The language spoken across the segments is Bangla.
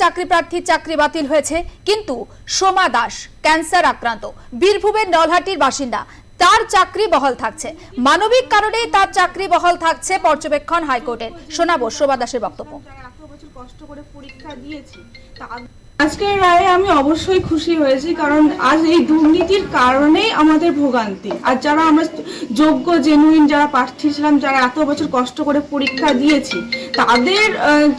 চাকরি প্রার্থীর চাকরি বাতিল হয়েছে, কিন্তু সোমা দাস ক্যান্সার আক্রান্ত, বীরভূমের নলহাটির বাসিন্দা, তার চাকরি বহাল থাকছে। মানবিক কারণে তার চাকরি বহাল থাকছে পর্যবেক্ষণ হাইকোর্টের। শোনাবো সোমা দাসের বক্তব্য। কষ্ট করে পরীক্ষা দিয়েছি, আজকের রায়ে আমি অবশ্যই খুশি হয়েছি, কারণ আজ এই দুর্নীতির কারণেই আমাদের ভোগান্তি। আর যারা আমরা যোগ্য জেনুইন যারা প্রার্থী ছিলাম, যারা এত বছর কষ্ট করে পরীক্ষা দিয়েছি, তাদের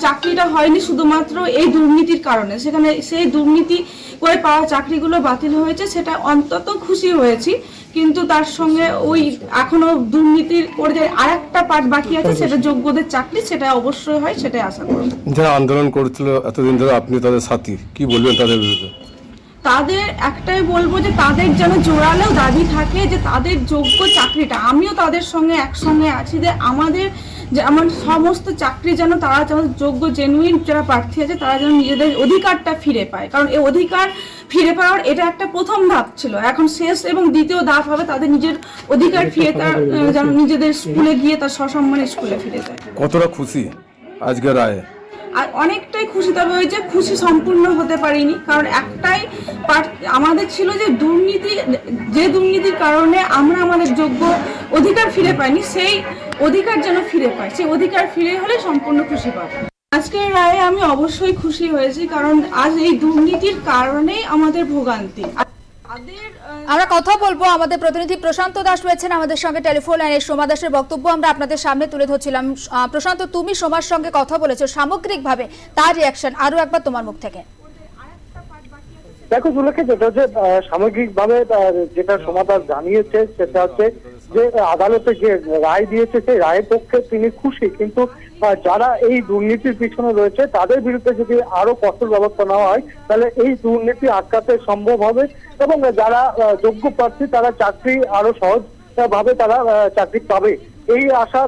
চাকরিটা হয়নি শুধুমাত্র এই দুর্নীতির কারণে। সেখানে সেই দুর্নীতি করে পাওয়া চাকরিগুলো বাতিল হয়েছে, সেটা অন্তত খুশি হয়েছি। কিন্তু তার সঙ্গে ওই এখনো দুর্নীতির করে যে আরেকটা পার্ট বাকি আছে, সেটা যোগ্যদের চাকরি, সেটা অবশ্যই হয়, সেটাই আশা করি। যারা আন্দোলন করছিল এতদিন ধরে, আপনি তাদের সাথী, কি বলবেন তাদের বিরুদ্ধে? তাদের একটাই বলবো যে তাদের যেন জোরালো দাবি থাকে যে তাদের যোগ্য চাকরিটা, আমিও তাদের সঙ্গে একসঙ্গে আছি, যে আমাদের যেমন সমস্ত চাকরি যেন তারা যেন যোগ্য জেনুইন যারা প্রার্থী আছে তারা যেন নিজেদের অধিকারটা ফিরে পায়। কারণ এই অধিকার ফিরে পাওয়ার এটা একটা প্রথম ধাপ ছিল, এখন শেষ এবং দ্বিতীয় ধাপ হবে তাদের নিজের অধিকার ফিরে, তার যেন নিজেদের স্কুলে গিয়ে তার সসম্মানে স্কুলে ফিরে যায়। কতটা খুশি আজকের রায়ে? আর অনেকটাই খুশি, তবে ওই যে খুশি সম্পূর্ণ হতে পারিনি, কারণ একটাই আমাদের ছিল যে দুর্নীতির কারণে আমরা আমাদের যোগ্য অধিকার ফিরে পাইনি, সেই অধিকার যেন ফিরে পাই, সেই অধিকার ফিরে হলে সম্পূর্ণ খুশি পাবো। আজকের রায়ে আমি অবশ্যই খুশি হয়েছি, কারণ আজ এই দুর্নীতির কারণেই আমাদের ভোগান্তি। আমরা কথা বলবো, আমাদের প্রতিনিধি প্রশান্ত দাস রয়েছেন আমাদের সঙ্গে টেলিফোন লাইনে। সোমা দাসের বক্তব্য আমরা আপনাদের সামনে তুলে ধরছিলাম। প্রশান্ত, তুমি সোমার সঙ্গে কথা বলেছো, সামগ্রিকভাবে তার রিয়াকশন আরো একবার তোমার মুখ থেকে। দেখো জুলেখা, যেটা হচ্ছে সামগ্রিকভাবে যেটা সোমা দাস জানিয়েছে সেটা হচ্ছে যে আদালতে যে রায় দিয়েছে সেই রায়ের পক্ষে তিনি খুশি, কিন্তু যারা এই দুর্নীতির পিছনে রয়েছে তাদের বিরুদ্ধে যদি আরো কঠোর ব্যবস্থা নেওয়া হয় তাহলে এই দুর্নীতি আটকাতে সম্ভব হবে, এবং যারা যোগ্য প্রার্থী তারা চাকরি আরো সহজ ভাবে তারা চাকরি পাবে, এই আশা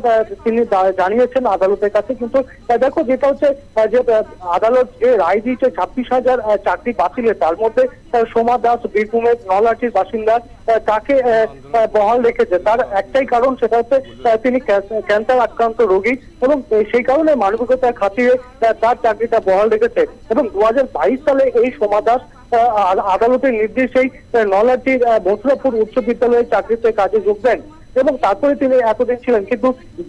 তিনি জানিয়েছেন আদালতের কাছে। কিন্তু দেখো যেটা হচ্ছে যে আদালত যে রায় দিয়েছে 26,000 চাকরি বাতিলে, তার মধ্যে সোমা দাস বীরভূমের নলহাটির বাসিন্দা, তাকে বহাল রেখেছে। তার একটাই কারণ, সেটা হচ্ছে তিনি ক্যান্সার আক্রান্ত রোগী, এবং সেই কারণে মানবিকতার খাতিরে তার চাকরিটা বহাল রেখেছে। এবং 2022 সালে এই সোমা দাস আদালতের নির্দেশেই নলহাটির মথুরাপুর উচ্চ বিদ্যালয়ের চাকরিতে কাজে যোগ দেন, এবং তারপরে তিনি এতদিন ছিলেন। কিন্তু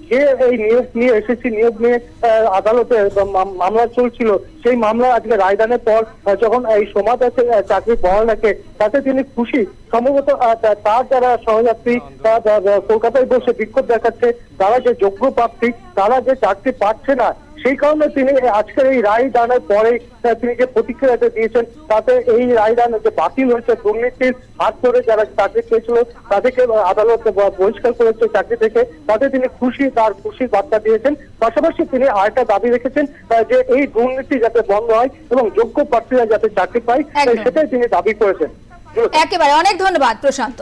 যে এই নিয়োগ নিয়ে এসেছি, নিয়োগ নিয়ে আদালতে মামলা চলছিল, সেই মামলা আজকে রায়দানের পর যখন এই সোমা দাসের চাকরি বহাল রাখে তাতে তিনি খুশি। সম্ভবত তার যারা সহযাত্রী কলকাতায় বসে বিক্ষোভ দেখাচ্ছে, তারা যে যোগ্য প্রার্থী তারা যে চাকরি পাচ্ছে না, সেই কারণে তিনি আজকের এই রায় দানের পরে তিনি যে প্রতিক্রিয়াটা দিয়েছেন, তাতে এই রায় দান যে বাতিল হয়েছে, দুর্নীতির হাত ধরে যারা চাকরি পেয়েছিল তাদেরকে আদালত বহিষ্কার করেছে চাকরি থেকে, তাতে তিনি খুশি, তার খুশির বার্তা দিয়েছেন। পাশাপাশি তিনি আরেকটা দাবি রেখেছেন যে এই দুর্নীতি যাতে বন্ধ হয় এবং যোগ্য প্রার্থীরা যাতে চাকরি পায়, সেটাই তিনি দাবি করেছেন। একেবারে অনেক ধন্যবাদ প্রশান্ত।